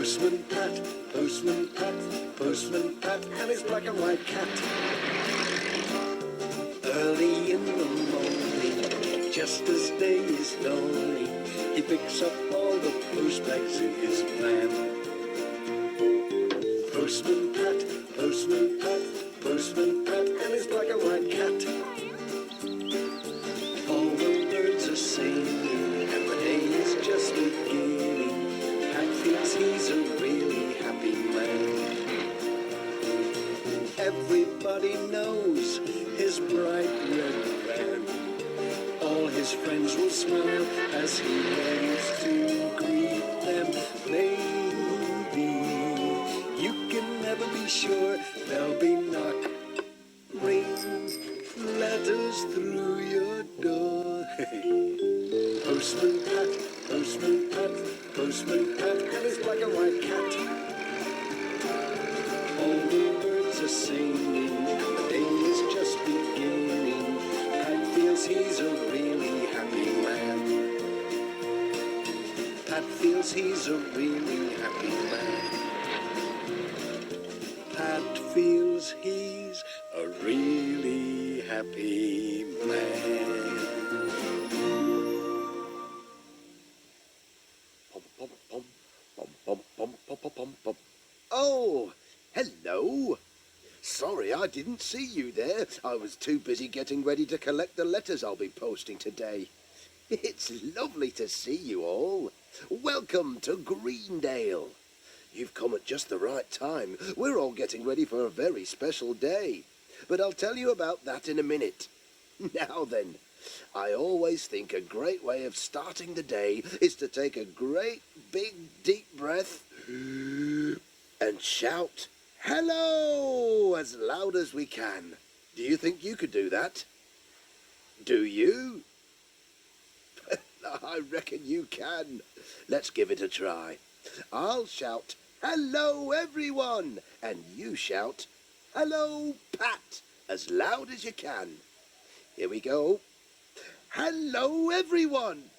Postman Pat, Postman Pat, Postman Pat, and his black and white cat. Early in the morning, just as day is dawning, he picks up all the post bags in his van. Postman Pat, Postman Pat, Postman Pat, and his black and white cat. All the birds are singing, and the day is just beginning. Pat thinks he's a really happy man. Everybody knows his bright red van. All his friends will smile as he waves to greet them. Maybe you can never be sure there'll be knock, ring, letters through your door. Postman Pat, Postman Pat, Postman Pat, and his black and white cat. All the birds are singing, and the day is just beginning. Pat feels he's a really happy man. Pat feels he's a really happy man. Pat feels he's a really happy man. Oh, hello. Sorry I didn't see you there. I was too busy getting ready to collect the letters I'll be posting today. It's lovely to see you all. Welcome to Greendale. You've come at just the right time. We're all getting ready for a very special day. But I'll tell you about that in a minute. Now then, I always think a great way of starting the day is to take a great big deep breath and shout, "Hello!" as loud as we can. Do you think you could do that? Do you? I reckon you can. Let's give it a try. I'll shout, "Hello, everyone!" and you shout, "Hello, Pat!" as loud as you can. Here we go. Hello, everyone!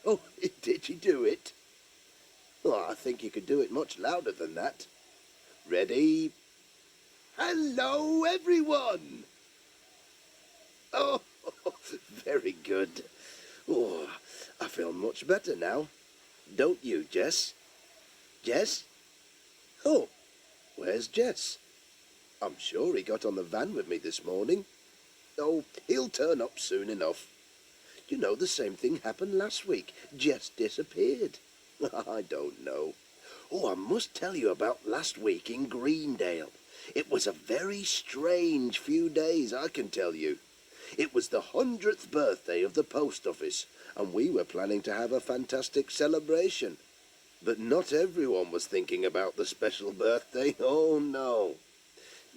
Oh, did you do it? Oh, I think you could do it much louder than that. Ready? Hello, everyone! Oh, very good. Oh, I feel much better now. Don't you, Jess? Jess? Oh, where's Jess? I'm sure he got on the van with me this morning. Oh, he'll turn up soon enough. You know, the same thing happened last week. Jess disappeared. I don't know. Oh, I must tell you about last week in Greendale. It was a very strange few days, I can tell you. It was the 100th birthday of the post office, and we were planning to have a fantastic celebration. But not everyone was thinking about the special birthday. Oh, no.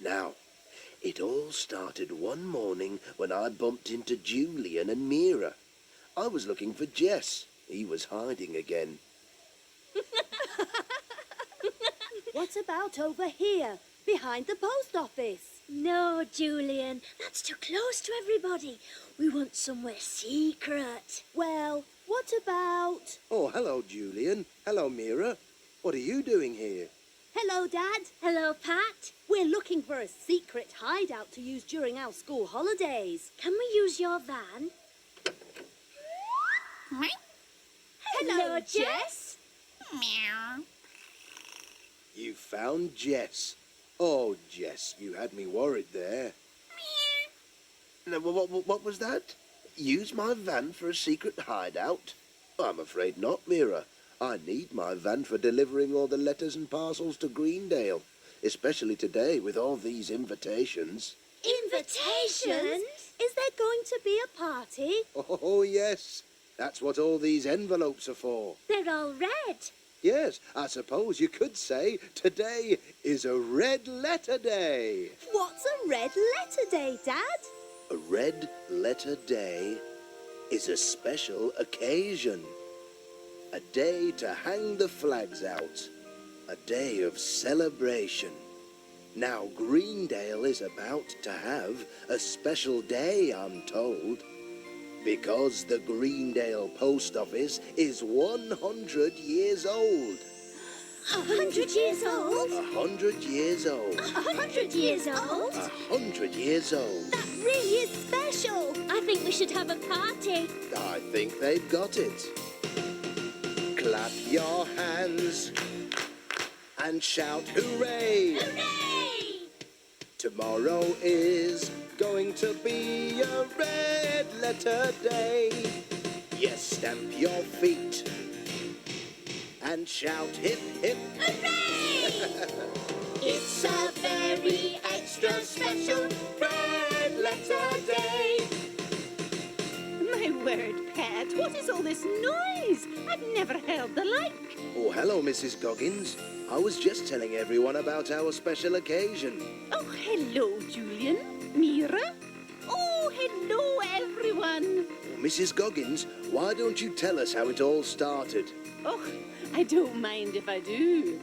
Now, it all started one morning when I bumped into Julian and Mira. I was looking for Jess. He was hiding again. What about over here, behind the post office? No, Julian, that's too close to everybody. We want somewhere secret. Well, what about... Oh, hello, Julian. Hello, Mira. What are you doing here? Hello, Dad. Hello, Pat. We're looking for a secret hideout to use during our school holidays. Can we use your van? Hello, Jess. Meow. You found Jess. Oh, Jess, you had me worried there. Now, what was that? Use my van for a secret hideout? I'm afraid not, Mira. I need my van for delivering all the letters and parcels to Greendale, especially today with all these invitations. Invitations? Is there going to be a party? Oh, yes. That's what all these envelopes are for. They're all red. Yes, I suppose you could say today is a red letter day. What's a red letter day, Dad? A red letter day is a special occasion. A day to hang the flags out. A day of celebration. Now, Greendale is about to have a special day, I'm told. Because the Greendale post office is 100 years old. 100 years old? 100 years old. 100 years old? 100 years old. That really is special. I think we should have a party. I think they've got it. Clap your hands and shout hooray! Hooray! Tomorrow is going to be a red letter day. Yes, stamp your feet and shout hip hip. Hooray! It's a very extra special red letter day. My word, Pat, what is all this noise? I've never heard the like. Oh, hello, Mrs. Goggins. I was just telling everyone about our special occasion. Oh, hello, Julian. Mira. Oh, hello, everyone. Oh, Mrs. Goggins, why don't you tell us how it all started? Oh, I don't mind if I do.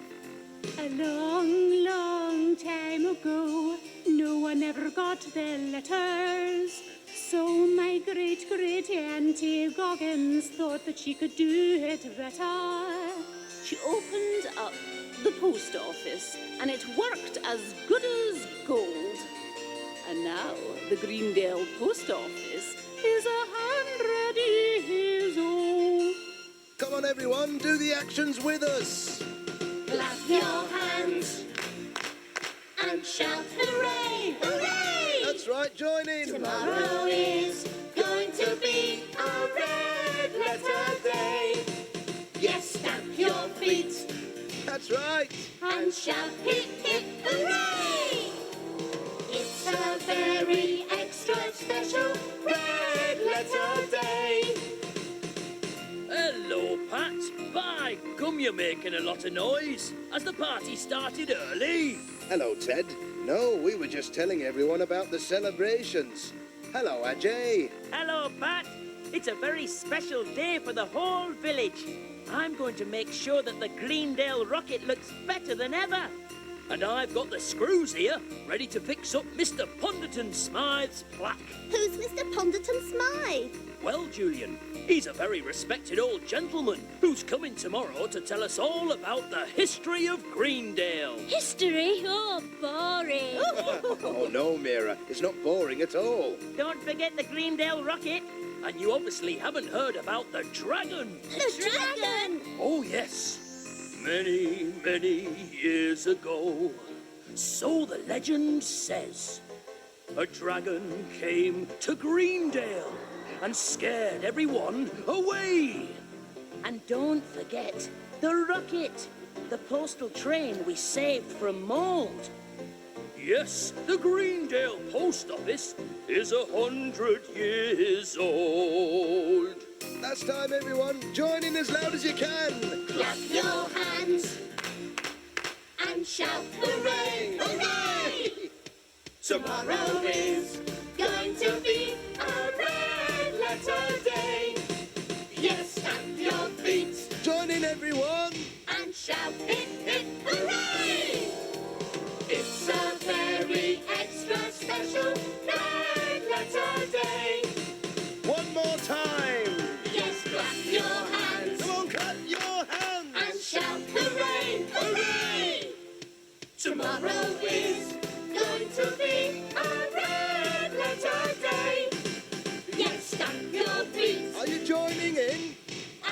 A long, long time ago, no one ever got their letters. So my great-great-auntie Goggins thought that she could do it better. She opened up the post office, and it worked as good as gold. And now the Greendale post office is 100 years old. Come on, everyone, do the actions with us. Clap your hands and shout hooray! Hooray! That's right, join in. Tomorrow is going to be a red letter day. Yes, stamp your feet That's right. and shout hip hip hooray! It's a very extra special red letter day. Hello, Pat. By gum, you're making a lot of noise. Has the party started early? Hello, Ted. No, we were just telling everyone about the celebrations. Hello, Ajay. Hello, Pat. It's a very special day for the whole village. I'm going to make sure that the Greendale rocket looks better than ever. And I've got the screws here, ready to fix up Mr. Ponderton Smythe's plaque. Who's Mr. Ponderton Smythe? Well, Julian, he's a very respected old gentleman who's coming tomorrow to tell us all about the history of Greendale. History? Oh, boring. Oh, no, Mira. It's not boring at all. Don't forget the Greendale rocket. And you obviously haven't heard about the dragon. The dragon! Oh, yes. Many, many years ago, so the legend says, a dragon came to Greendale and scared everyone away. And don't forget the rocket, the postal train we saved from mold. Yes, the Greendale post office is 100 years old. Last time, everyone. Join in as loud as you can. Clap your hands and shout hooray! Hooray! Tomorrow is going to be a red letter day. Yes, stamp your feet Join in, everyone. and shout hip hip hooray! It's a very extra special red letter day. One more time. Yes, clap your hands Come on, clap your hands. and shout hooray! Hooray! Tomorrow is going to be a red letter day. Yes, stamp your feet Are you joining in?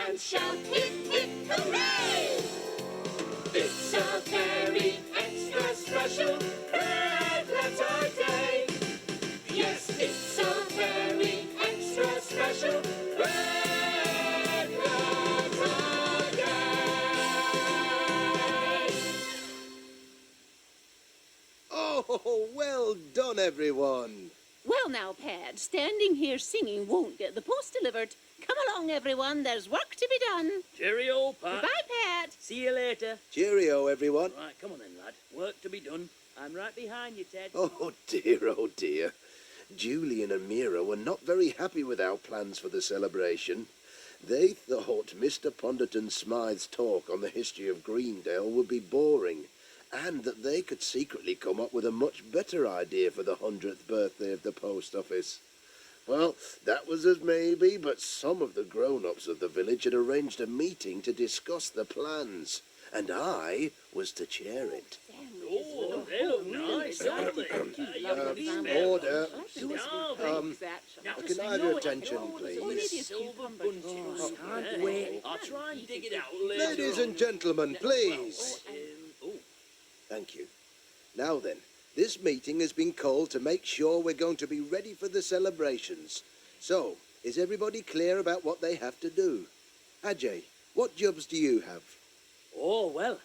and shout hip hip hooray! It's a very extra special red letter day. Yes, it's a very extra special red letter day. Oh, well done, everyone. Well now, Pat, standing here singing won't get the post delivered. Come along, everyone. There's work to be done. Cheerio, Pat. Goodbye, Pat. See you later. Cheerio, everyone. Right, come on then, lad. Work to be done. I'm right behind you, Ted. Oh, dear. Julian and Mira were not very happy with our plans for the celebration. They thought Mr. Ponderton Smythe's talk on the history of Greendale would be boring, and that they could secretly come up with a much better idea for the 100th birthday of the post office. Well, that was as maybe, but some of the grown-ups of the village had arranged a meeting to discuss the plans, and I was to chair it. Oh, they look nice, don't they? Order. Now, Can I have your attention, please? silver bunches. Can't wait. I'll try and dig it out later. Ladies and gentlemen, please. Thank you. Now then, this meeting has been called to make sure we're going to be ready for the celebrations. So, is everybody clear about what they have to do? Ajay, what jobs do you have? Oh, well,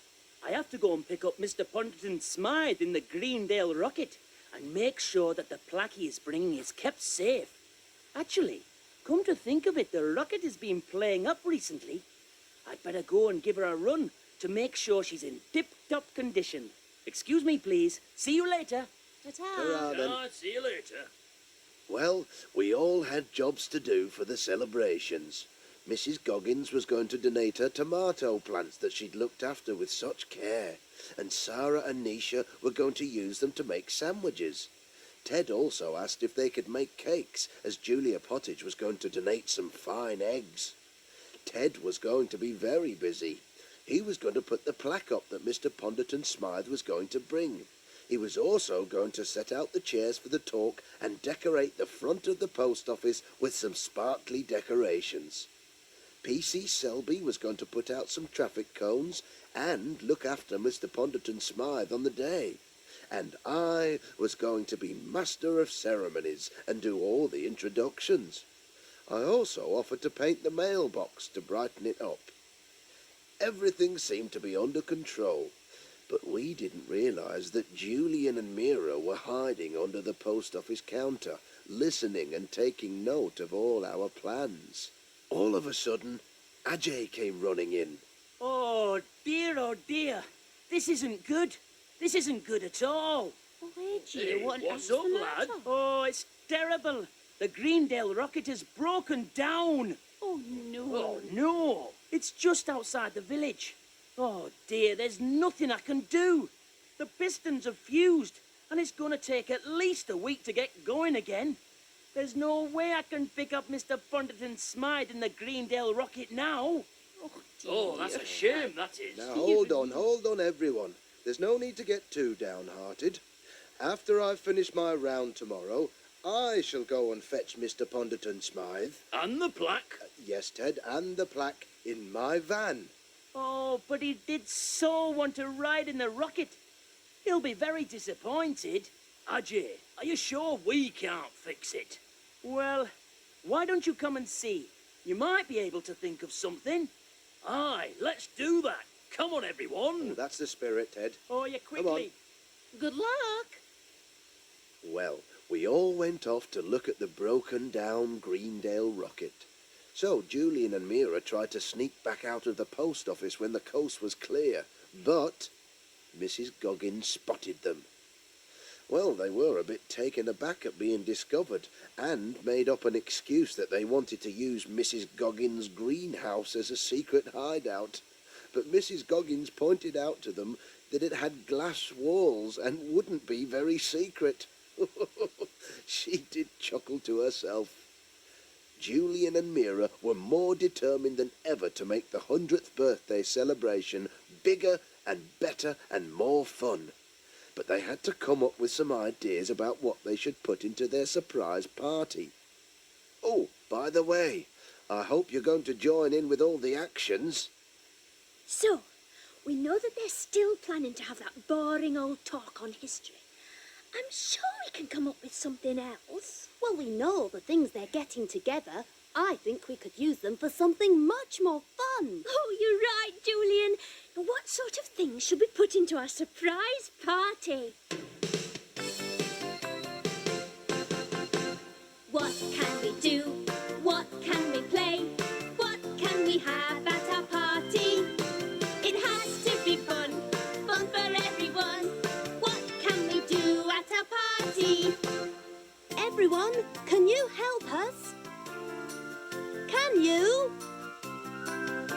I have to go and pick up Mr. Ponderton Smythe in the Greendale rocket and make sure that the plaque he is bringing is kept safe. Actually, come to think of it, the rocket has been playing up recently. I'd better go and give her a run to make sure she's in tip-top condition. Excuse me, please. See you later. Ta-ra, then. See you later. Well, we all had jobs to do for the celebrations. Mrs. Goggins was going to donate her tomato plants that she'd looked after with such care, and Sarah and Nisha were going to use them to make sandwiches. Ted also asked if they could make cakes, as Julia Pottage was going to donate some fine eggs. Ted was going to be very busy. He was going to put the plaque up that Mr. Ponderton Smythe was going to bring. He was also going to set out the chairs for the talk and decorate the front of the post office with some sparkly decorations. PC Selby was going to put out some traffic cones and look after Mr. Ponderton Smythe on the day. And I was going to be master of ceremonies and do all the introductions. I also offered to paint the mailbox to brighten it up. Everything seemed to be under control, but we didn't realise that Julian and Mira were hiding under the post office counter, listening and taking note of all our plans. All of a sudden, Ajay came running in. Oh dear. This isn't good. This isn't good at all. Hey, what's up, lad? Oh, it's terrible. The Greendale rocket has broken down. Oh, no. Oh, no. It's just outside the village. Oh, dear, there's nothing I can do. The pistons have fused, and it's going to take at least a week to get going again. There's no way I can pick up Mr. Ponderton Smythe in the Greendale rocket now. Oh, that's a shame, that is. Now, hold on, everyone. There's no need to get too downhearted. After I've finished my round tomorrow, I shall go and fetch Mr. Ponderton Smythe. And the plaque. Yes, Ted, and the plaque in my van. Oh, but he did so want to ride in the rocket. He'll be very disappointed. Ajay, are you sure we can't fix it? Well, why don't you come and see? You might be able to think of something. Aye, let's do that. Come on, everyone. Oh, that's the spirit, Ted. Oh, you quickly. Good luck. Well, we all went off to look at the broken-down Greendale rocket. So Julian and Mira tried to sneak back out of the post office when the coast was clear, but Mrs. Goggins spotted them. Well, they were a bit taken aback at being discovered and made up an excuse that they wanted to use Mrs. Goggins' greenhouse as a secret hideout. But Mrs. Goggins pointed out to them that it had glass walls and wouldn't be very secret. She did chuckle to herself. Julian and Mira were more determined than ever to make the 100th birthday celebration bigger and better and more fun. But they had to come up with some ideas about what they should put into their surprise party. Oh, by the way, I hope you're going to join in with all the actions. So, we know that they're still planning to have that boring old talk on history. I'm sure we can come up with something else. Well, we know the things they're getting together. I think we could use them for something much more fun. Oh, you're right, Julian. What sort of things should we put into our surprise party? What can we do? What can we play? What can we have at our party? It has to be fun, fun for everyone. What can we do at our party? Everyone, can you help us? Can you?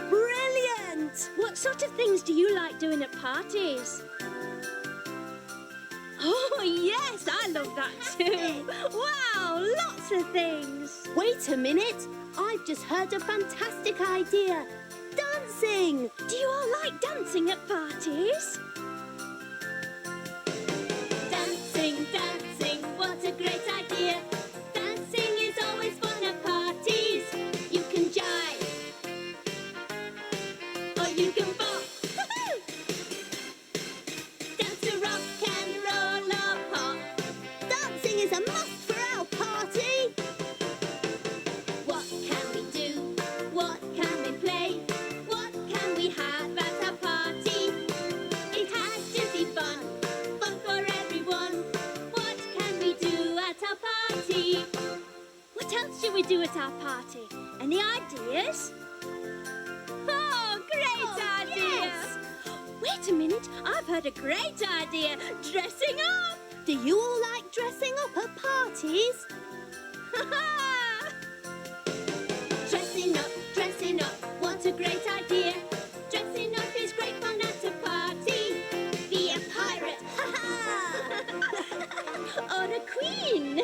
Brilliant! What sort of things do you like doing at parties? Oh, yes, I love that too. Wow, lots of things. Wait a minute. I've just heard a fantastic idea. Dancing! Do you all like dancing at parties? Dancing, dancing, what a great idea. Dancing is always fun at parties. You can jive, or you can bop. Dance to rock and roll or pop. Dancing is a must for our party. What can we do? What can we play? What can we have at our party? It has to be fun, fun for everyone. What can we do at our party? What else should we do at our party? Any ideas? Oh, great idea! yes. Wait a minute, I've heard a great idea. Dressing up! Do you all like dressing up at parties? Dressing up, what a great idea. Dressing up is great fun at a party. Be a pirate, Or a queen.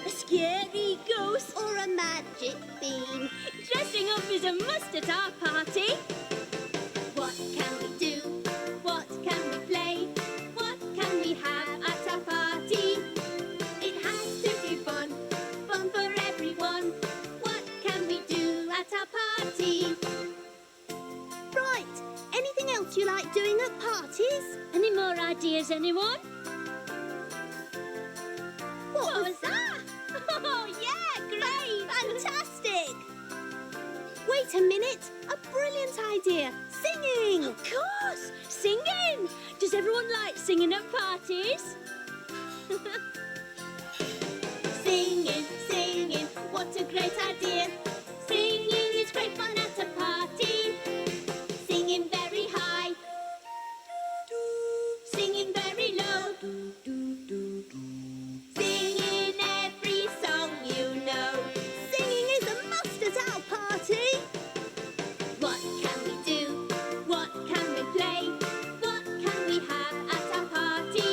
A scary ghost. Or a magic bean? Dressing up is a must at our party. What can we do? What can we play? What can we have at our party? It has to be fun, fun for everyone. What can we do at our party? Right. Anything else you like doing at parties? Any more ideas, anyone? What was that? Oh, yeah, great! Fantastic! Wait a minute. A brilliant idea. Singing! Of course! Singing! Does everyone like singing at parties? Singing, singing, what a great idea. Singing is great fun at a party. Singing very high, singing very low. Singing every song you know. Singing is a must at our party. What can we do? What can we play? What can we have at our party?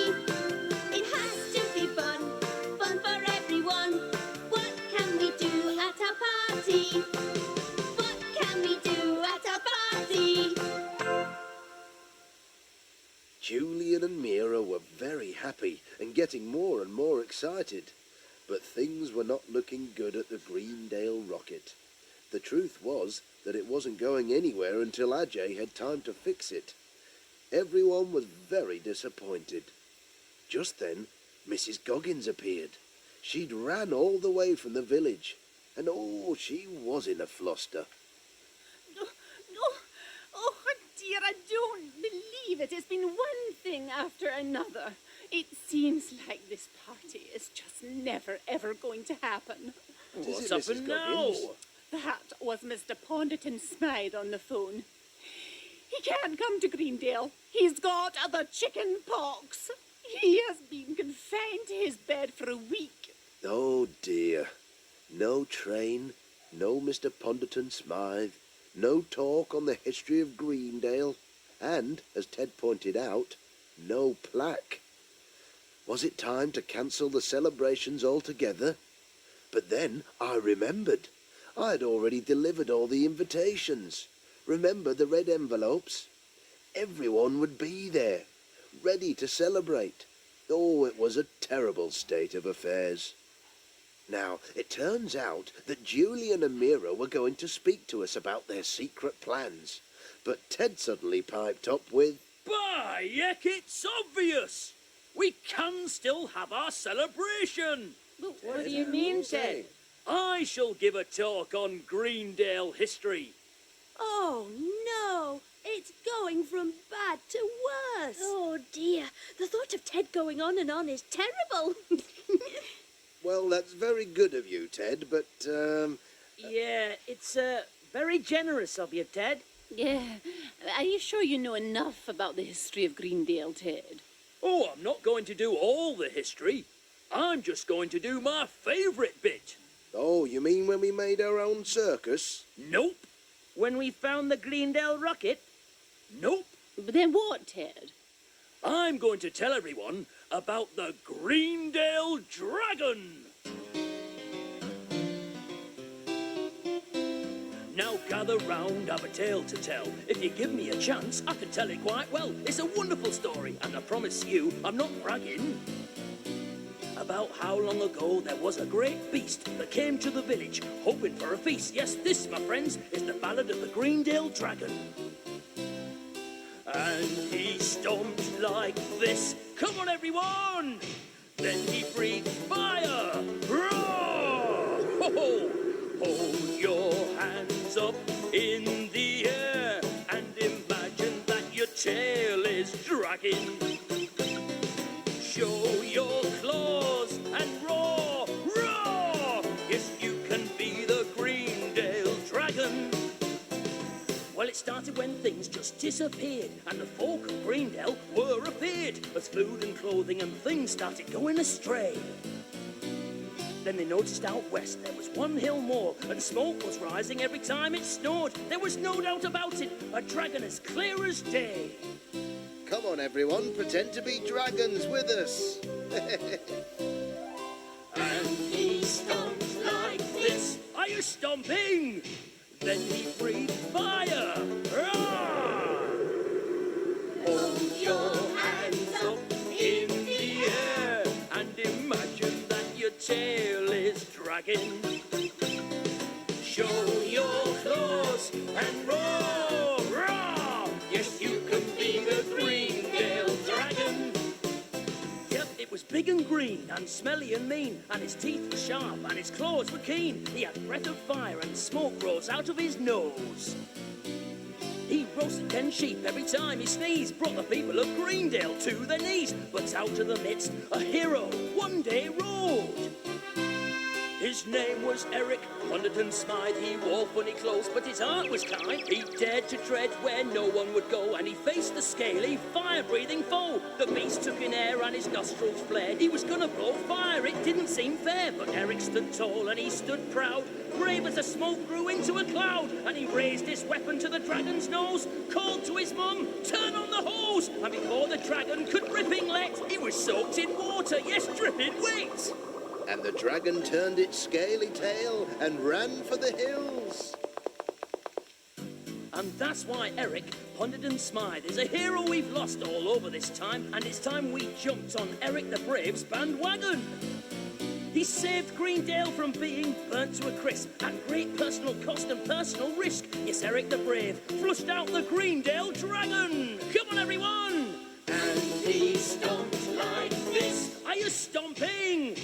It has to be fun, fun for everyone. What can we do at our party? What can we do at our party? Julian and Mira were very happy and getting more and more excited. But things were not looking good at the Greendale rocket. The truth was that it wasn't going anywhere until Ajay had time to fix it. Everyone was very disappointed. Just then, Mrs. Goggins appeared. She'd ran all the way from the village, and oh, she was in a fluster. Oh, dear, I don't believe it. It's been one thing after another. It seems like this party is just never, ever going to happen. What's it, up Mrs. and now? Goggins? That was Mr. Ponderton Smythe on the phone. He can't come to Greendale. He's got the chicken pox. He has been confined to his bed for a week. Oh dear. No train, no Mr. Ponderton Smythe, no talk on the history of Greendale, and, as Ted pointed out, no plaque. Was it time to cancel the celebrations altogether? But then I remembered. I had already delivered all the invitations. Remember the red envelopes? Everyone would be there, ready to celebrate. Oh, it was a terrible state of affairs. Now, it turns out that Julian and Mira were going to speak to us about their secret plans. But Ted suddenly piped up with, By heck, it's obvious! We can still have our celebration! What do you mean, Ted? I shall give a talk on Greendale history. Oh, no. It's going from bad to worse. Oh, dear. The thought of Ted going on and on is terrible. Well, that's very good of you, Ted, but, Yeah, it's very generous of you, Ted. Yeah. Are you sure you know enough about the history of Greendale, Ted? Oh, I'm not going to do all the history. I'm just going to do my favourite bit. Oh, you mean when we made our own circus? Nope. When we found the Greendale rocket? Nope. But then what, Ted? I'm going to tell everyone about the Greendale Dragon. Now gather round, have a tale to tell. If you give me a chance, I can tell it quite well. It's a wonderful story, and I promise you, I'm not bragging. About how long ago there was a great beast that came to the village, hoping for a feast. Yes, this, my friends, is the Ballad of the Greendale Dragon. And he stomped like this. Come on, everyone! Then he breathed fire. Roar! Ho ho! Hold your hands up in the air and imagine that your tail is dragging. Show your claws and roar, roar! Yes, you can be the Greendale Dragon. Well, it started when things just disappeared and the folk of Greendale were afeared as food and clothing and things started going astray. Then they noticed out west there was one hill more and smoke was rising every time it snored. There was no doubt about it, a dragon as clear as day. Come on, everyone, pretend to be dragons with us. And he stomped like this. Are you stomping? Then he breathed fire. Roar! Hold your hands up in the air and imagine that your tail is dragging. Show your claws and roar, roar! Yes, you can be the Greendale Dragon. Yep, it was big and green and smelly and mean, and his teeth were sharp and his claws were keen. He had breath of fire and smoke rose out of his nose. He roasted 10 sheep every time he sneezed, brought the people of Greendale to their knees. But out of the midst, a hero one day rode. His name was Eric Ponderton Smythe. He wore funny clothes, but his heart was kind. He dared to tread where no one would go, and he faced the scaly, fire-breathing foe. The beast took in air and his nostrils flared. He was gonna blow fire, it didn't seem fair. But Eric stood tall and he stood proud, brave as the smoke grew into a cloud. And he raised his weapon to the dragon's nose, called to his mum, turn on the hose. And before the dragon could ripping let, he was soaked in water, yes, dripping wet. And the dragon turned its scaly tail and ran for the hills. And that's why Eric Ponderton Smythe is a hero we've lost all over this time, and it's time we jumped on Eric the Brave's bandwagon. He saved Greendale from being burnt to a crisp at great personal cost and personal risk. Yes, Eric the Brave flushed out the Greendale Dragon. Come on, everyone! And he stomped like this. Are you stomping?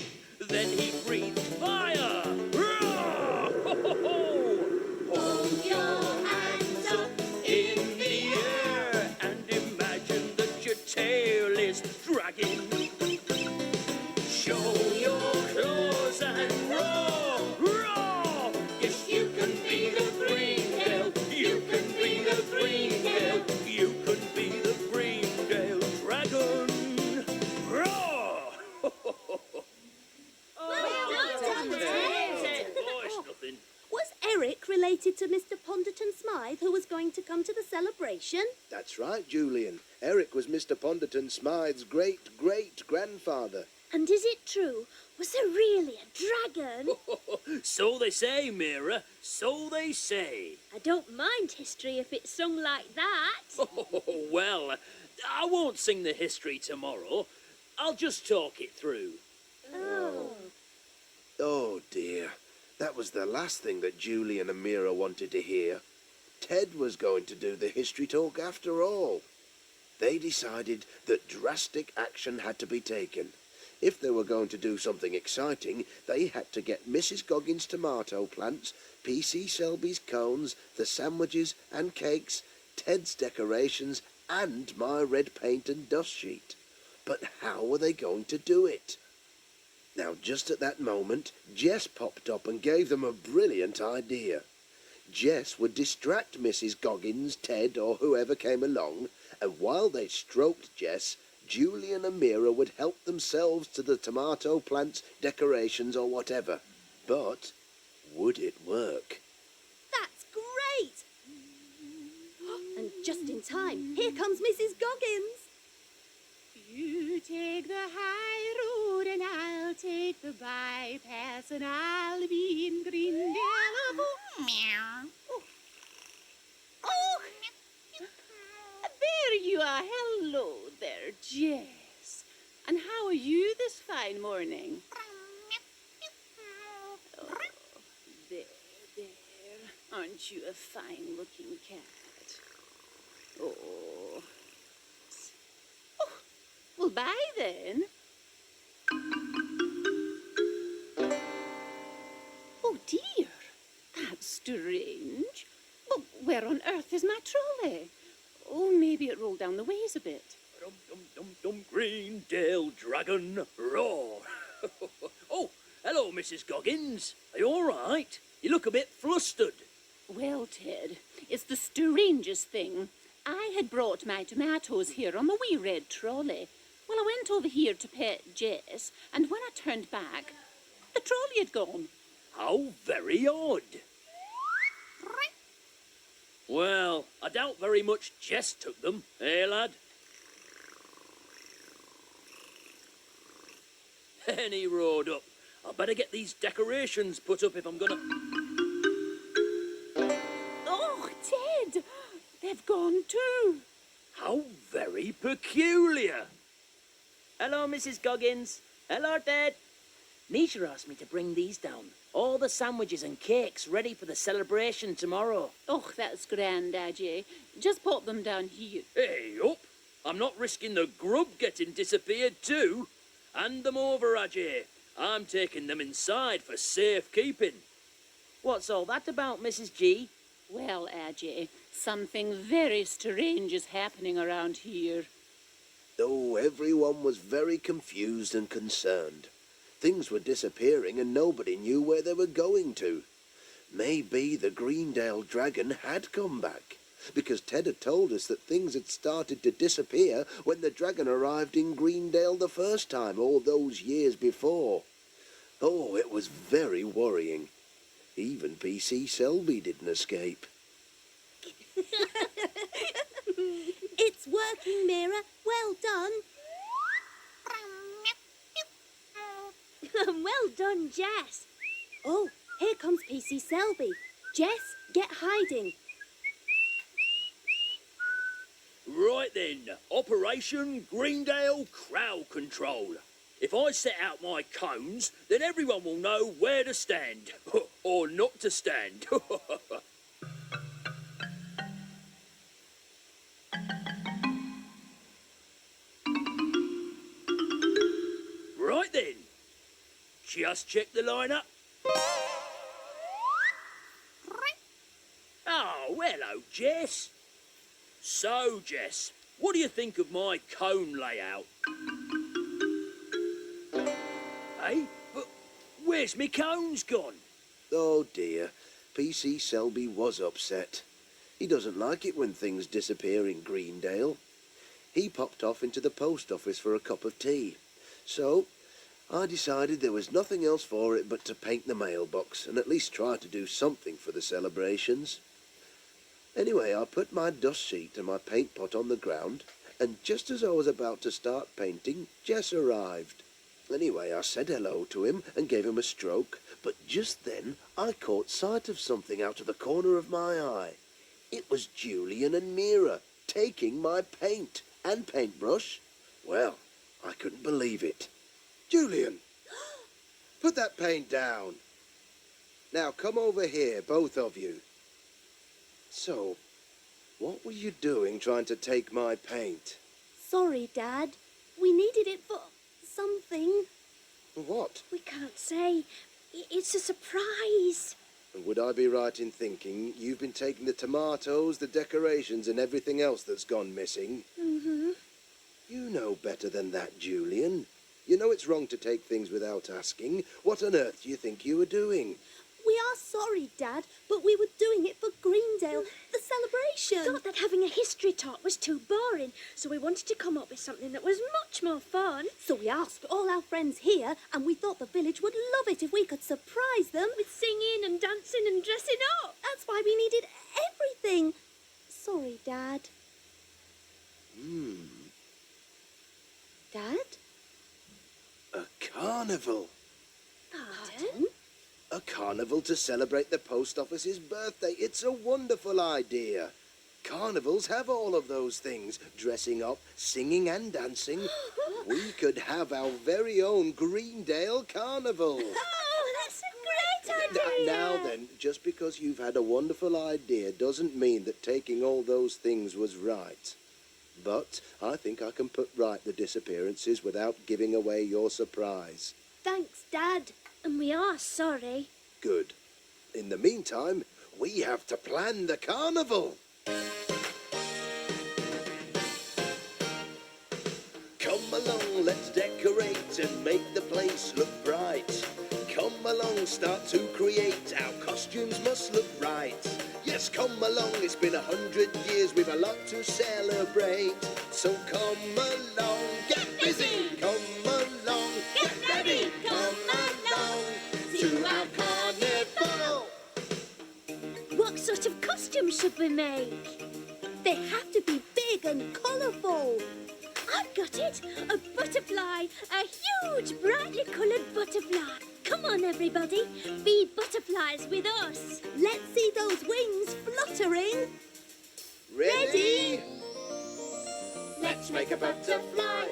Then he breathed fire. Roar! Ho, ho, ho! Hold your hands up in the air and imagine that your tail is dragging. Show your claws and roar, roar! Yes, you can be the Greendale. You can be the Greendale. You can be the Greendale Dragon. Roar! Ho, ho, ho, ho. Was Eric related to Mr. Ponderton Smythe, who was going to come to the celebration? That's right, Julian. Eric was Mr. Ponderton Smythe's great-great-grandfather. And is it true? Was there really a dragon? So they say, Mira. So they say. I don't mind history if it's sung like that. Well, I won't sing the history tomorrow. I'll just talk it through. Oh, dear. That was the last thing that Julian and Mira wanted to hear. Ted was going to do the history talk after all. They decided that drastic action had to be taken. If they were going to do something exciting, they had to get Mrs. Goggins' tomato plants, P.C. Selby's cones, the sandwiches and cakes, Ted's decorations, and my red paint and dust sheet. But how were they going to do it? Now, just at that moment, Jess popped up and gave them a brilliant idea. Jess would distract Mrs. Goggins, Ted, or whoever came along, and while they stroked Jess, Julian and Mira would help themselves to the tomato plants, decorations, or whatever. But would it work? That's great! And just in time, here comes Mrs. Goggins. You take the high road and I'll take the bypass and I'll be in Greendale. Meow. Oh, there you are. Hello there, Jess. And how are you this fine morning? Oh, there. Aren't you a fine-looking cat? Oh. Well, bye then. Oh, dear. That's strange. Well, where on earth is my trolley? Oh, maybe it rolled down the ways a bit. Dum, Greendale Dragon, roar. Oh, hello, Mrs. Goggins. Are you all right? You look a bit flustered. Well, Ted, it's the strangest thing. I had brought my tomatoes here on the wee red trolley. Well, I went over here to pet Jess, and when I turned back, the trolley had gone. How very odd. Well, I doubt very much Jess took them, eh, lad? Any road up. I better get these decorations put up if I'm gonna... Oh, Ted! They've gone too. How very peculiar. Hello, Mrs. Goggins. Hello, Ted. Nisha asked me to bring these down. All the sandwiches and cakes ready for the celebration tomorrow. Oh, that's grand, Ajay. Just pop them down here. Hey, up. I'm not risking the grub getting disappeared too. Hand them over, Ajay. I'm taking them inside for safekeeping. What's all that about, Mrs. G? Well, Ajay, something very strange is happening around here. Oh, everyone was very confused and concerned. Things were disappearing and nobody knew where they were going to. Maybe the Greendale Dragon had come back, because Ted had told us that things had started to disappear when the dragon arrived in Greendale the first time, all those years before. Oh, it was very worrying. Even PC Selby didn't escape. It's working, Mira. Well done. Well done, Jess. Oh, here comes PC Selby. Jess, get hiding. Right then, Operation Greendale Crowd Control. If I set out my cones, then everyone will know where to stand. Or not to stand. Right then. Just check the lineup. Oh, hello, Jess. So, Jess, what do you think of my cone layout? Hey, but where's me cones gone? Oh dear, PC Selby was upset. He doesn't like it when things disappear in Greendale. He popped off into the post office for a cup of tea. So, I decided there was nothing else for it but to paint the mailbox and at least try to do something for the celebrations. Anyway, I put my dust sheet and my paint pot on the ground, and just as I was about to start painting, Jess arrived. Anyway, I said hello to him and gave him a stroke, but just then I caught sight of something out of the corner of my eye. It was Julian and Mira taking my paint and paintbrush. Well, I couldn't believe it. Julian, put that paint down. Now come over here, both of you. So, what were you doing trying to take my paint? Sorry, Dad. We needed it for something. What? We can't say. It's a surprise. And would I be right in thinking you've been taking the tomatoes, the decorations, and everything else that's gone missing? Mm-hmm. You know better than that, Julian. You know it's wrong to take things without asking. What on earth do you think you were doing? We are sorry, Dad, but we were doing it for Greendale, the celebration. Thought that having a history talk was too boring, so we wanted to come up with something that was much more fun. So we asked all our friends here, and we thought the village would love it if we could surprise them. With singing and dancing and dressing up. That's why we needed everything. Sorry, Dad. Dad? A carnival. Pardon? A carnival to celebrate the post office's birthday. It's a wonderful idea. Carnivals have all of those things. Dressing up, singing and dancing. We could have our very own Greendale Carnival. Oh, that's a great idea. Now then, just because you've had a wonderful idea doesn't mean that taking all those things was right. But I think I can put right the disappearances without giving away your surprise. Thanks, Dad. And we are sorry. Good. In the meantime, we have to plan the carnival. Come along, let's decorate and make the place look bright. Come along, start to create, our costumes must look right. Yes, come along, it's been 100 years, we've a lot to celebrate. So come along, get busy, come along, Get ready, come along to our carnival. What sort of costumes should we make? They have to be big and colourful. I've got it! A butterfly! A huge, brightly coloured butterfly! Come on, everybody! Be butterflies with us! Let's see those wings fluttering. Ready? Let's make a butterfly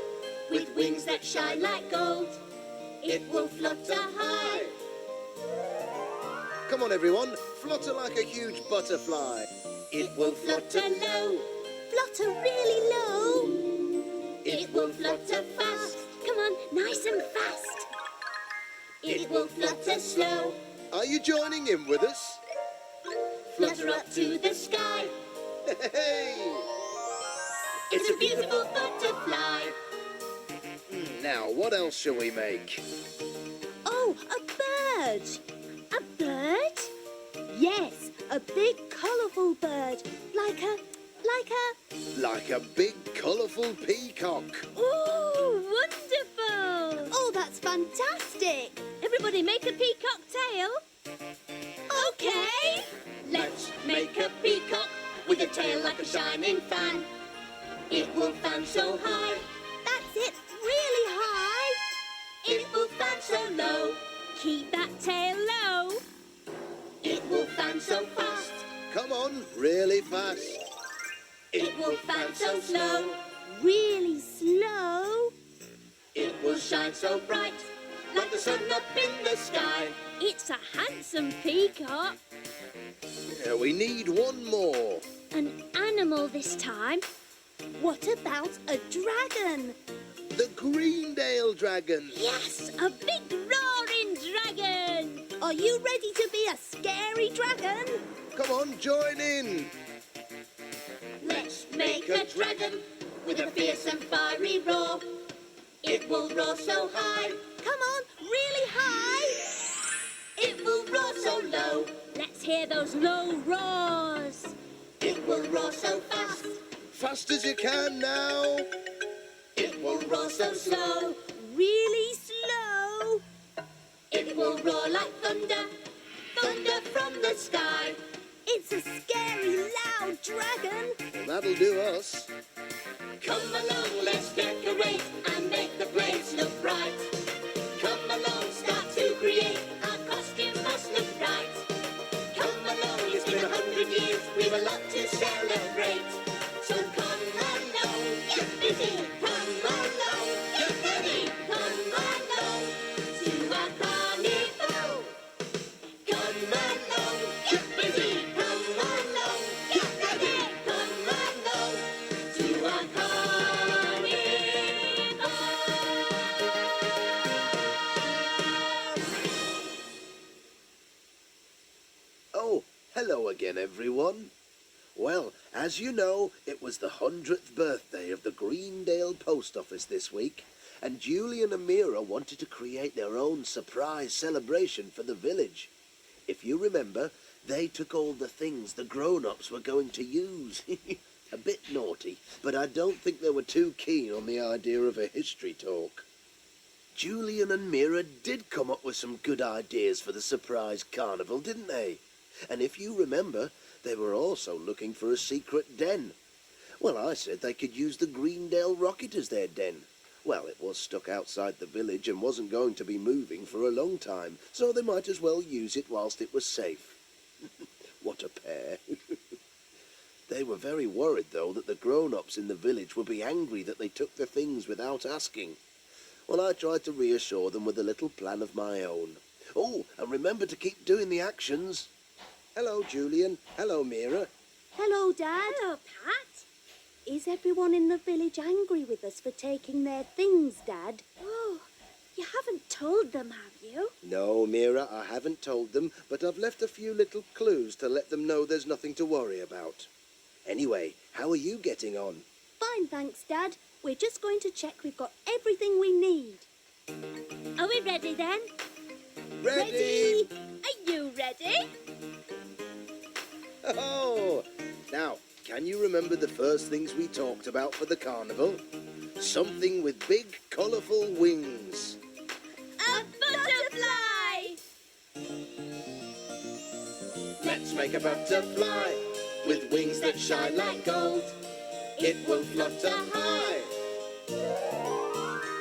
with wings that shine like gold. It will flutter high. Come on, everyone, flutter like a huge butterfly. It will flutter low. Flutter really low. It will flutter fast. Come on, nice and fast! It will flutter slow. Are you joining in with us? Flutter up to the sky. Hey! It's a beautiful butterfly. Now, what else shall we make? Oh, a bird. A bird? Yes, a big colourful bird. Like a... Like a big, colourful peacock. Ooh, wonderful! Oh, that's fantastic. Everybody make a peacock tail. Okay. Let's make a peacock with a tail like a shining fan. It will fan so high. That's it, really high. It will fan so low. Keep that tail low. It will fan so fast. Come on, really fast. It will fan so slow. Really slow. It will shine so bright, like the sun up in the sky. It's a handsome peacock. Yeah, we need one more. An animal this time. What about a dragon? The Greendale Dragon. Yes, a big roaring dragon. Are you ready to be a scary dragon? Come on, join in. Let's make a dragon with a fierce and fiery roar. It will roar so high. Come on, really high. It will roar so low. Let's hear those low roars. It will roar so fast. Fast as you can now. It will roar so slow. Really slow. It will roar like thunder. Thunder from the sky. It's a scary, loud dragon. Well, that'll do us. Come along, let's decorate and make the place look bright. Come along, start to create. Our costume must look right. Come along, it's been 100 years. We've a lot to celebrate. So come along, get busy. Come along, get ready. Come along to our carnival. Come along, get busy. Come along, get ready. Come along to our carnival. Oh, hello again, everyone. Well, as you know, it was the 100th birthday of the Greendale Post Office this week, and Julie and Amira wanted to create their own surprise celebration for the village. If you remember, they took all the things the grown-ups were going to use. A bit naughty, but I don't think they were too keen on the idea of a history talk. Julian and Mira did come up with some good ideas for the surprise carnival, didn't they? And if you remember, they were also looking for a secret den. Well, I said they could use the Greendale rocket as their den. Well, it was stuck outside the village and wasn't going to be moving for a long time, so they might as well use it whilst it was safe. What a pair. They were very worried, though, that the grown-ups in the village would be angry that they took the things without asking. Well, I tried to reassure them with a little plan of my own. Oh, and remember to keep doing the actions. Hello, Julian. Hello, Mira. Hello, Dad. Hello, Pat. Is everyone in the village angry with us for taking their things, Dad? Oh, you haven't told them, have you? No, Mira, I haven't told them, but I've left a few little clues to let them know there's nothing to worry about. Anyway, how are you getting on? Fine, thanks, Dad. We're just going to check we've got everything we need. Are we ready then? Ready! Are you ready? Oh! Now, can you remember the first things we talked about for the carnival? Something with big, colourful wings. A butterfly! Let's make a butterfly with wings that shine like gold. It will flutter high.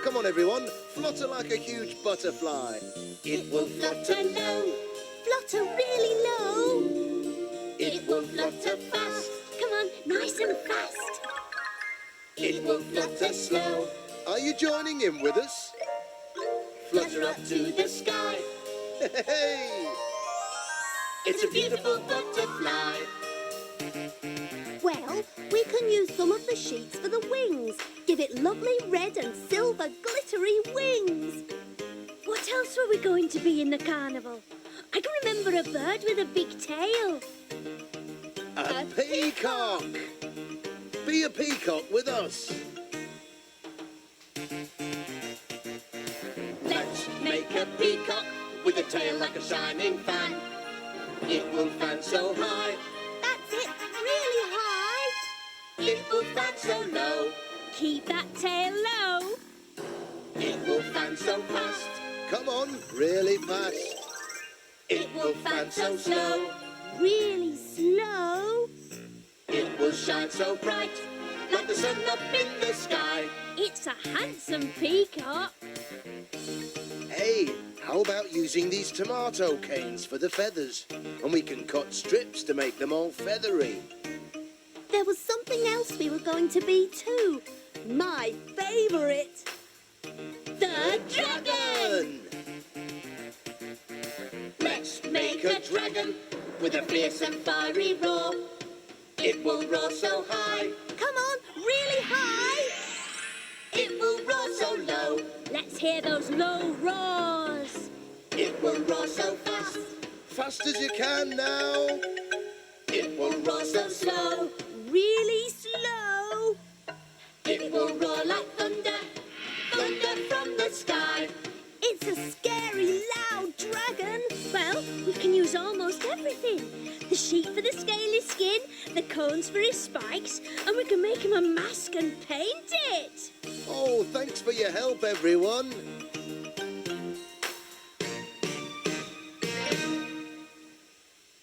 Come on, everyone, flutter like a huge butterfly. It will flutter low. Flutter really low. It will flutter fast. Come on, nice and fast. It will flutter slow. Are you joining in with us? Flutter up to the sky. Hey! It's a beautiful butterfly. Well, we can use some of the sheets for the wings. Give it lovely red and silver glittery wings. What else were we going to be in the carnival? I can remember a bird with a big tail. A peacock! Be a peacock with us. Let's make a peacock with a tail like a shining fan. It will fan so high, That's it, really high. it will fan so low. Keep that tail low. It will fan so fast, Come on, really fast. it will fan so slow. Really slow. It will shine so bright, like the sun up in the sky. It's a handsome peacock. Hey, how about using these tomato canes for the feathers? And we can cut strips to make them all feathery. There was something else we were going to be too. My favourite. The dragon! Let's make a dragon with a fierce and fiery roar. It will roar so high, Come on, really high. it will roar so low. Let's hear those low roars. It will roar so fast, Fast as you can now. it will roar so slow. Really slow. It will roar like thunder, thunder from the sky. It's a scary, loud dragon. Well, we can use almost everything. The sheet for the scaly skin, the cones for his spikes, and we can make him a mask and paint it. Oh, thanks for your help, everyone.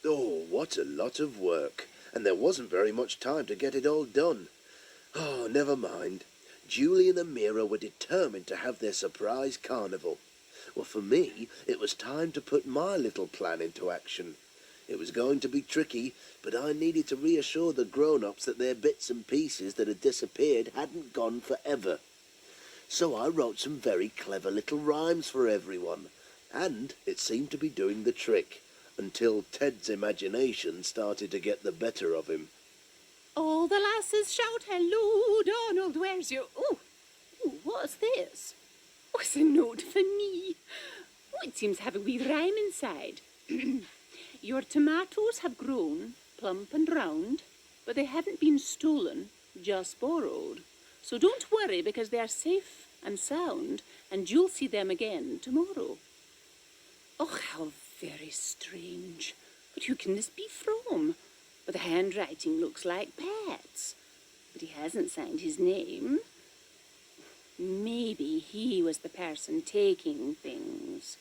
Oh, what a lot of work. And there wasn't very much time to get it all done. Oh, never mind. Julian and Mira were determined to have their surprise carnival. Well, for me, it was time to put my little plan into action. It was going to be tricky, but I needed to reassure the grown-ups that their bits and pieces that had disappeared hadn't gone forever. So I wrote some very clever little rhymes for everyone, and it seemed to be doing the trick, until Ted's imagination started to get the better of him. All the lasses shout, hello, Donald, where's your... Oh, what's this? Oh, it's a note for me. Oh, it seems to have a wee rhyme inside. Your tomatoes have grown plump and round, but they haven't been stolen, just borrowed. So don't worry, because they are safe and sound, and you'll see them again tomorrow. Oh, how very strange. But who can this be from? Well, the handwriting looks like Pat's, but he hasn't signed his name. Maybe he was the person taking things.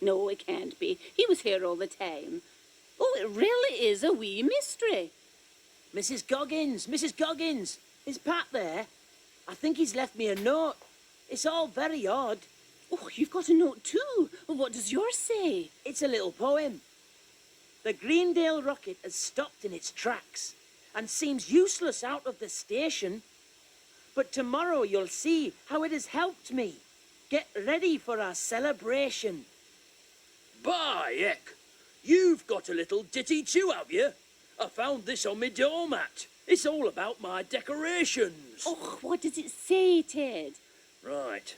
No, it can't be. He was here all the time. Oh, it really is a wee mystery. Mrs. Goggins, is Pat there? I think he's left me a note. It's all very odd. Oh, you've got a note too. Well, what does yours say? It's a little poem. The Greendale rocket has stopped in its tracks and seems useless out of the station. But tomorrow you'll see how it has helped me. Get ready for our celebration. By heck, you've got a little ditty too, have you? I found this on my doormat. It's all about my decorations. Oh, what does it say, Ted? Right.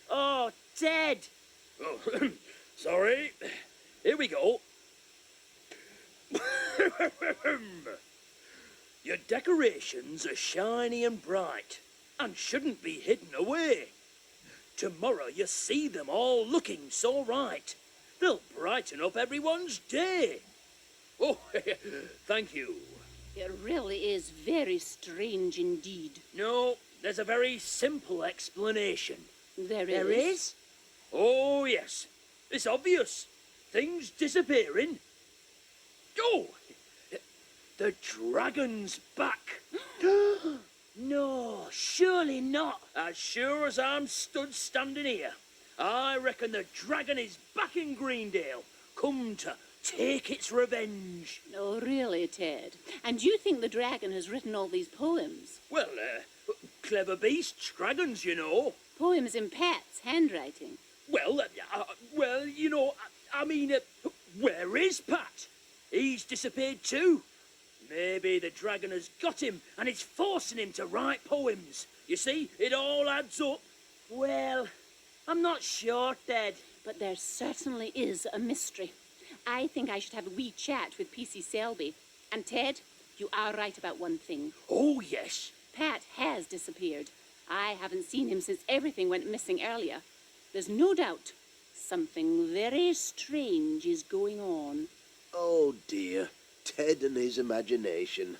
Oh, Ted. Oh, sorry. Here we go. Your decorations are shiny and bright and shouldn't be hidden away. Tomorrow you see them all looking so right. They'll brighten up everyone's day. Oh, thank you. It really is very strange indeed. No, there's a very simple explanation. There There is? Oh, yes. It's obvious. Things disappearing. Oh, the dragon's back. No, surely not. As sure as I'm stood standing here, I reckon the dragon is back in Greendale, come to take its revenge. Oh, really, Ted? And you think the dragon has written all these poems? Well, clever beasts, dragons, you know. Poems in Pat's handwriting. Well, you know, I mean, where is Pat? He's disappeared too. Maybe the dragon has got him and it's forcing him to write poems. You see, it all adds up. Well, I'm not sure, Ted. But there certainly is a mystery. I think I should have a wee chat with PC Selby. And Ted, you are right about one thing. Oh, yes. Pat has disappeared. I haven't seen him since everything went missing earlier. There's no doubt something very strange is going on. Oh dear, Ted and his imagination.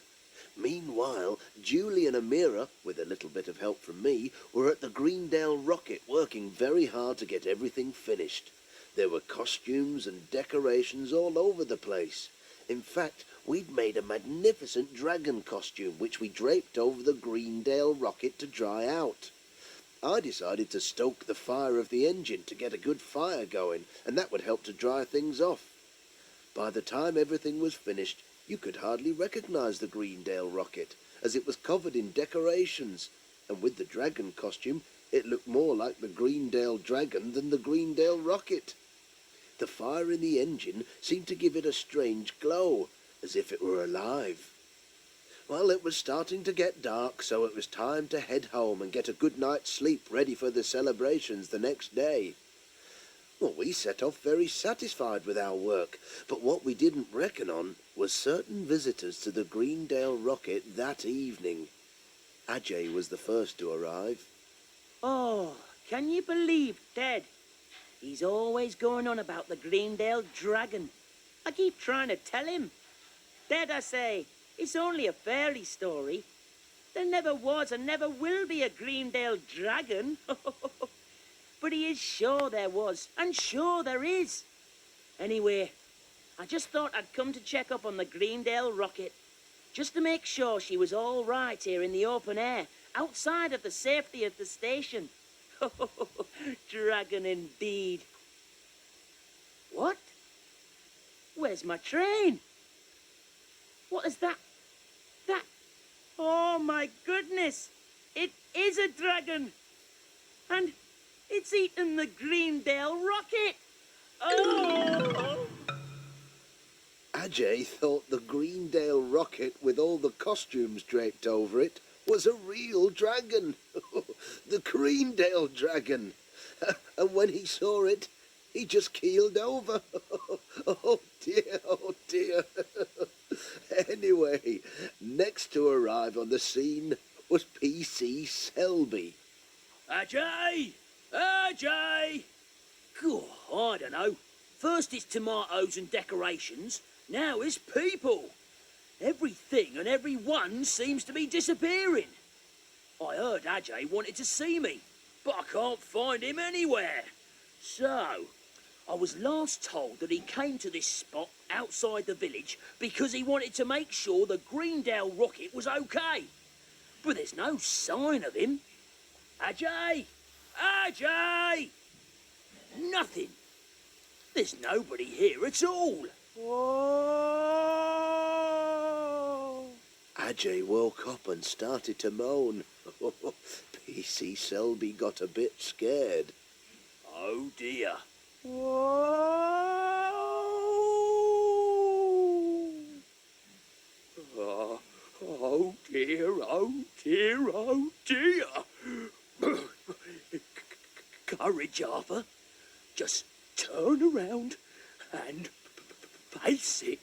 Meanwhile, Julie and Amira, with a little bit of help from me, were at the Greendale rocket working very hard to get everything finished. There were costumes and decorations all over the place. In fact, we'd made a magnificent dragon costume which we draped over the Greendale rocket to dry out. I decided to stoke the fire of the engine to get a good fire going, and that would help to dry things off. By the time everything was finished, you could hardly recognize the Greendale rocket, as it was covered in decorations, and with the dragon costume, it looked more like the Greendale Dragon than the Greendale rocket. The fire in the engine seemed to give it a strange glow, as if it were alive. Well, it was starting to get dark, so it was time to head home and get a good night's sleep ready for the celebrations the next day. Well, we set off very satisfied with our work, but what we didn't reckon on was certain visitors to the Greendale rocket that evening. Ajay was the first to arrive. Oh, can you believe Ted? He's always going on about the Greendale Dragon. I keep trying to tell him. Ted, I say, it's only a fairy story. There never was and never will be a Greendale Dragon. But he is sure there was, and sure there is. Anyway, I just thought I'd come to check up on the Greendale rocket, just to make sure she was all right here in the open air, outside of the safety of the station. Dragon indeed. What? Where's my train? What is that? That? Oh my goodness! It is a dragon! And it's eaten the Greendale rocket! Oh! Ajay thought the Greendale rocket with all the costumes draped over it was a real dragon. The Greendale Dragon. And when he saw it, he just keeled over. Oh dear, oh dear. Anyway, next to arrive on the scene was PC Selby. Ajay! Ajay! God, I don't know. First it's tomatoes and decorations, now it's people. Everything and everyone seems to be disappearing. I heard Ajay wanted to see me, but I can't find him anywhere. So, I was last told that he came to this spot outside the village because he wanted to make sure the Greendale rocket was okay. But there's no sign of him. Ajay! Ajay! Nothing. There's nobody here at all. Whoa! Ajay woke up and started to moan. PC Selby got a bit scared. Oh dear. Oh dear, oh dear, oh dear. Courage, Arthur. Just turn around and face it.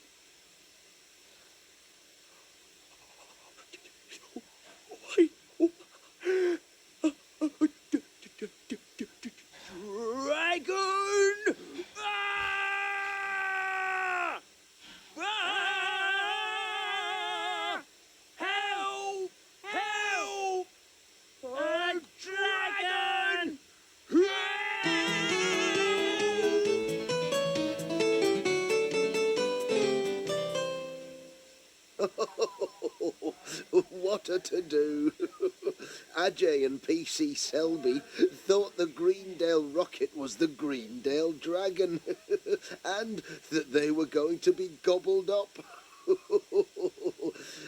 Dragon! Ah! Ah! Help! Help! A dragon! What a to-do. Ajay and PC Selby thought the Greendale rocket was the Greendale Dragon and that they were going to be gobbled up.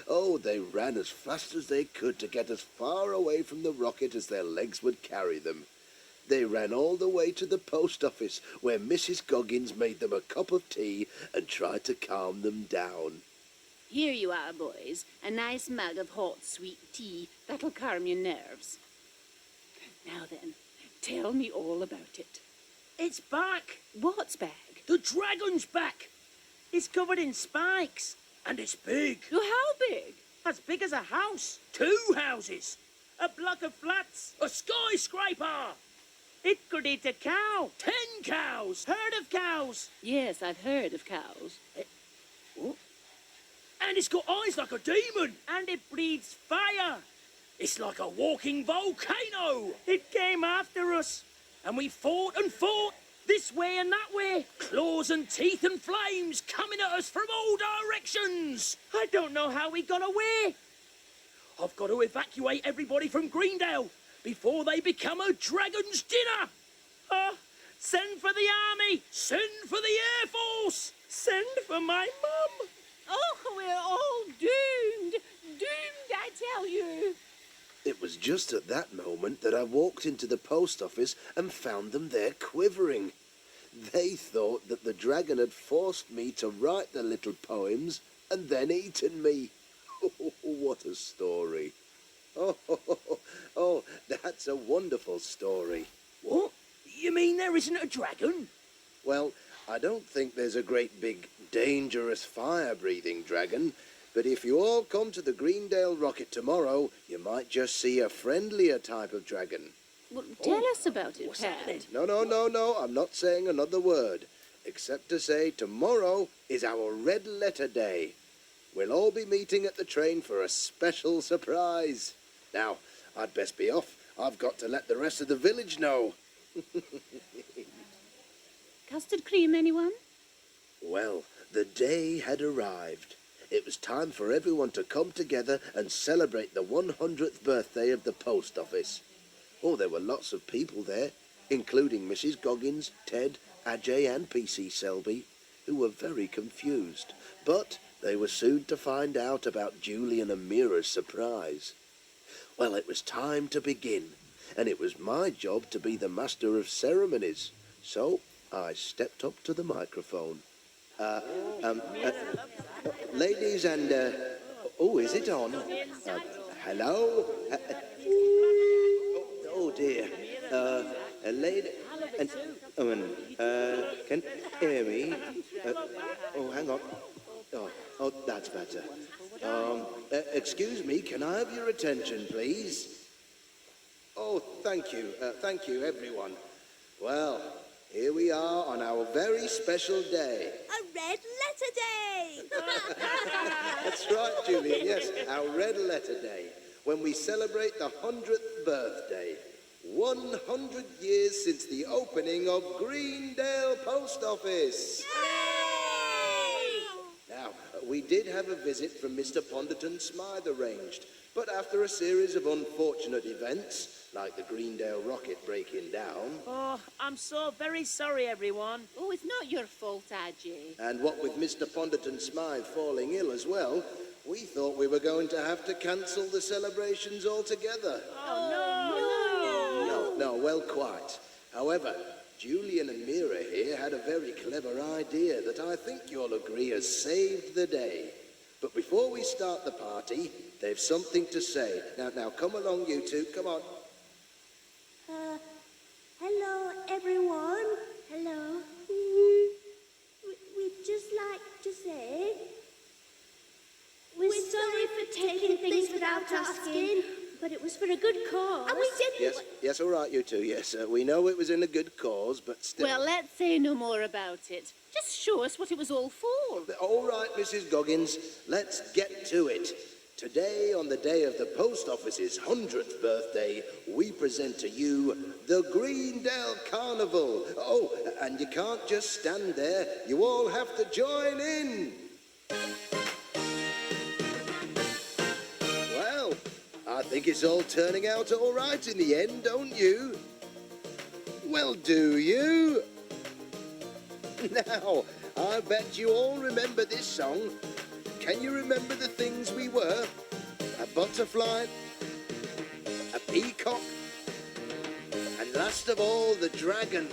Oh, they ran as fast as they could to get as far away from the rocket as their legs would carry them. They ran all the way to the post office where Mrs. Goggins made them a cup of tea and tried to calm them down. Here you are, boys. A nice mug of hot, sweet tea that'll calm your nerves. Now then, tell me all about it. It's back! What's back? The dragon's back! It's covered in spikes, and it's big. Oh, how big? As big as a house. 2 houses. A block of flats. A skyscraper. It could eat a cow. 10 cows. Herd of cows. Yes, I've heard of cows. Oh. And it's got eyes like a demon. And it breathes fire. It's like a walking volcano. It came after us. And we fought and fought. This way and that way. Claws and teeth and flames coming at us from all directions. I don't know how we got away. I've got to evacuate everybody from Greendale before they become a dragon's dinner. Send for the army. Send for the Air Force. Send for my mum. Oh, we're all doomed. Doomed, I tell you. It was just at that moment that I walked into the post office and found them there quivering. They thought that the dragon had forced me to write the little poems and then eaten me. What a story. Oh, that's a wonderful story. What? You mean there isn't a dragon? Well, I don't think there's a great big dangerous fire-breathing dragon, but if you all come to the Greendale rocket tomorrow, you might just see a friendlier type of dragon. Well, tell us about it, What's that then? Pat. No, I'm not saying another word, except to say tomorrow is our red letter day. We'll all be meeting at the train for a special surprise. Now, I'd best be off. I've got to let the rest of the village know. Custard cream, anyone? Well, the day had arrived. It was time for everyone to come together and celebrate the 100th birthday of the post office. Oh, there were lots of people there, including Mrs. Goggins, Ted, Ajay and PC Selby, who were very confused. But they were soon to find out about Julian and Mira's surprise. Well, it was time to begin, and it was my job to be the master of ceremonies. So I stepped up to the microphone. Ladies and, is it on? Hello? Oh dear. Lady and, can you hear me? Hang on. Oh, that's better. Excuse me, can I have your attention, please? Oh, thank you, everyone. Well, here we are on our very special day. A red letter day! That's right, Julian, yes, our red letter day, when we celebrate the 100th birthday. 100 years since the opening of Greendale Post Office. Now, we did have a visit from Mr. Ponderton Smythe arranged, but after a series of unfortunate events, like the Greendale rocket breaking down, Oh, I'm so very sorry, everyone. Oh, it's not your fault, Ajay. and what with Mr. Ponderton Smythe falling ill as well, we thought we were going to have to cancel the celebrations altogether. No, well, quite. However, Julian and Mira here had a very clever idea that I think you'll agree has saved the day. But before we start the party, they've something to say. Now, come along, you two. Come on. Hello, everyone. Hello. We'd just like to say We're sorry for taking things without asking, but it was for a good cause. and we didn't. Yes, all right, you two. Yes, we know it was in a good cause, but still. Well, let's say no more about it. Just show us what it was all for. All right, Mrs. Goggins, let's get to it. Today, on the day of the post office's 100th birthday, we present to you the Greendale Carnival. Oh, and you can't just stand there. You all have to join in. Well, I think it's all turning out all right in the end, don't you? Well, do you? Now, I bet you all remember this song. Can you remember the things we were? A butterfly, a peacock, and last of all, the dragon.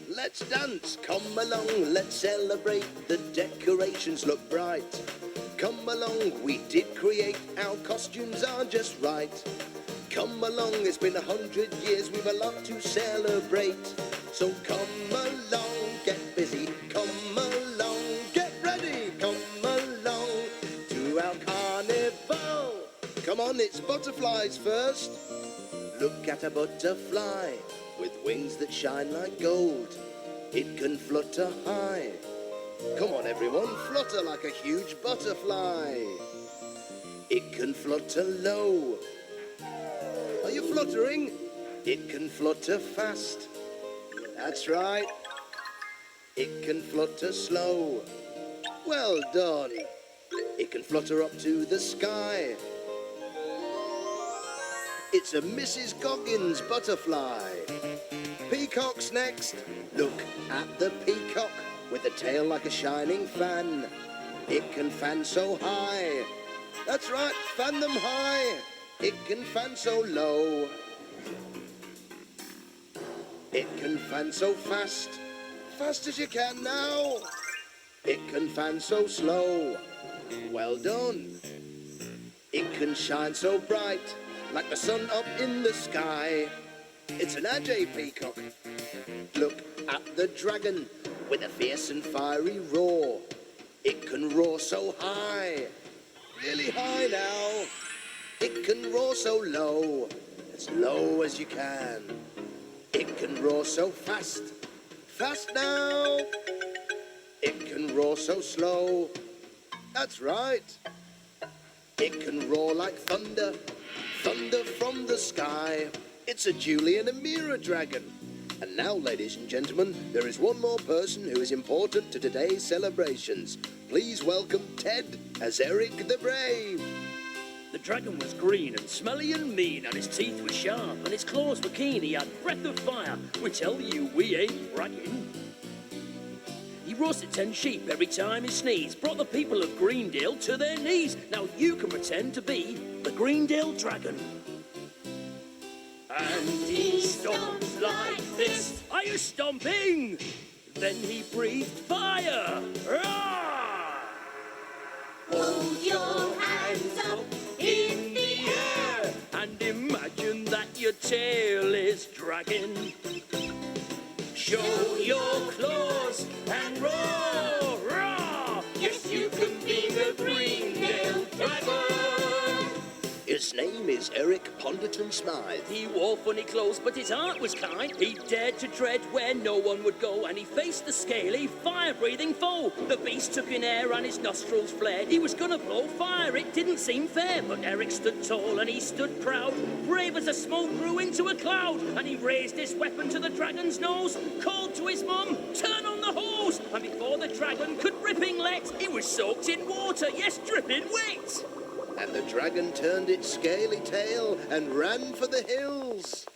Let's dance, come along, let's celebrate. The decorations look bright. Come along, we did create, our costumes are just right. Come along, it's been 100 years, we've a lot to celebrate. So come along, get busy, come along, get ready, come along to our carnival. Come on, it's butterflies first. Look at a butterfly with wings that shine like gold. It can flutter high. Come on, everyone, flutter like a huge butterfly. It can flutter low. Are you fluttering? It can flutter fast. That's right. It can flutter slow. Well done. It can flutter up to the sky. It's a Mrs. Goggins butterfly. Peacock's next. Look at the peacock with a tail like a shining fan. It can fan so high. That's right, fan them high. It can fan so low. It can fan so fast. Fast as you can now. It can fan so slow. Well done. It can shine so bright, like the sun up in the sky. It's an Ajay peacock. Look at the dragon with a fierce and fiery roar. It can roar so high, really high now. It can roar so low, as low as you can. It can roar so fast, fast now. It can roar so slow. That's right. It can roar like thunder, thunder from the sky. It's a Julian and Mira dragon. And now, ladies and gentlemen, there is one more person who is important to today's celebrations. Please welcome Ted as Eric the Brave. The dragon was green and smelly and mean, and his teeth were sharp, and his claws were keen. He had breath of fire. We tell you, we ain't bragging. He roasted 10 sheep every time he sneezed, brought the people of Greendale to their knees. Now you can pretend to be the Greendale Dragon. And he stomped like this. Are you stomping? Then he breathed fire. Roar! Hold your hands up in the air. And imagine that your tail is dragging. Show your claws and roar, roar. Yes, you can be the Greendale Dragon. His name is is Eric Ponderton Smythe. He wore funny clothes, but his heart was kind. He dared to tread where no one would go, and he faced the scaly, fire-breathing foe. The beast took in air and his nostrils flared. He was gonna blow fire, it didn't seem fair. But Eric stood tall and he stood proud, brave as the smoke grew into a cloud. And he raised his weapon to the dragon's nose, called to his mum, turn on the hose. And before the dragon could ripping let, he was soaked in water, yes, dripping wet. And the dragon turned its scaly tail and ran for the hills.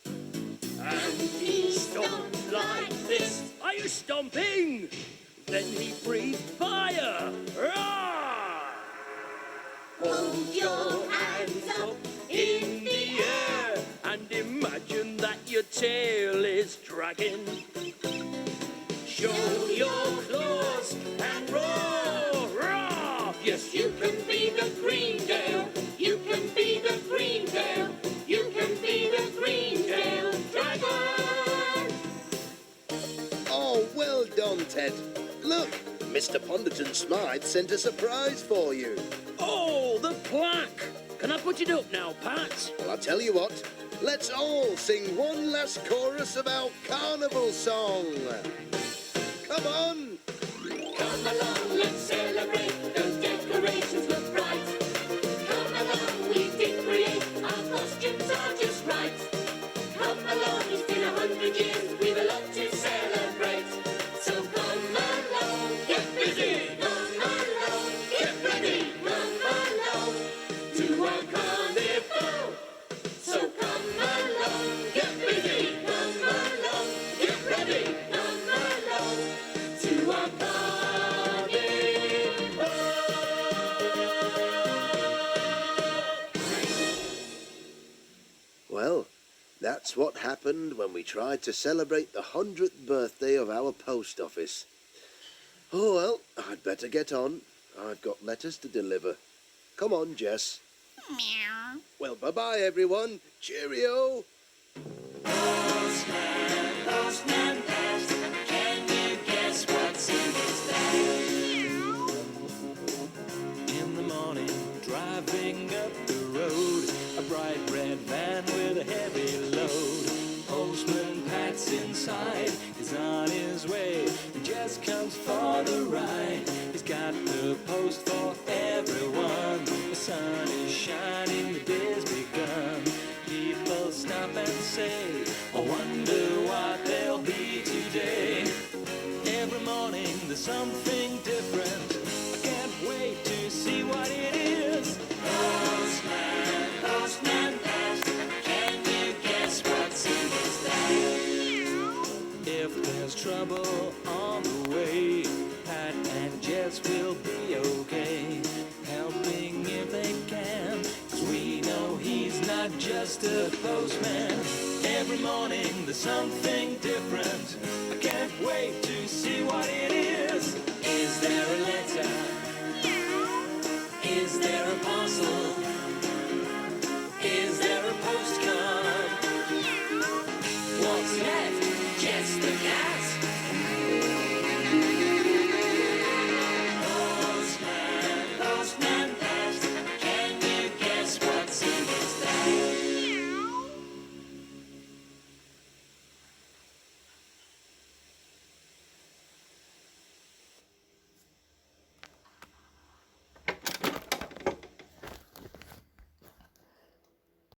And he stomped like this. Are you stomping? Then he breathed fire. Roar! Hold your hands up in the air. And imagine that your tail is dragging. Show your claws and roar, roar. Yes, you can be the Greendale. You can be the Greendale. You can be the Greendale Dragon. Oh, well done, Ted. Look, Mr. Ponderton Smythe sent a surprise for you. Oh, the plaque. Can I put it up now, Pat? Well, I'll tell you what. Let's all sing one last chorus of our carnival song. Come on. Come along, let's celebrate. Those decorations look bright. Come along, we did create. Our costumes are just right. Come along, it's been 100 years. We've a lot to celebrate. So come along, get busy. Come along, get ready. Come along to our carnival. So come along, get busy. Come along, get ready. Come along to our carnival. Well, that's what happened when we tried to celebrate the 100th birthday of our post office. Oh, well, I'd better get on. I've got letters to deliver. Come on, Jess. Meow. Well, bye-bye, everyone. Cheerio. Postman, postman, can you guess what's in his bag? In the morning, driving up the road, a bright red van with a heavy load. Postman Pat's inside, he's on his way, and just comes for the ride. He's got the post for everyone. The sun is shining, the day's begun. People stop and say, I wonder what there'll be today. Every morning there's something different. I can't wait to see what it is. Postman, postman, can you guess what's in his bag? If there's trouble on the way, Pat and Jess will be okay, helping if they can, 'cause we know he's not just a postman. Every morning there's something different. I can't wait to see what it is. Is there a letter? Is there a parcel?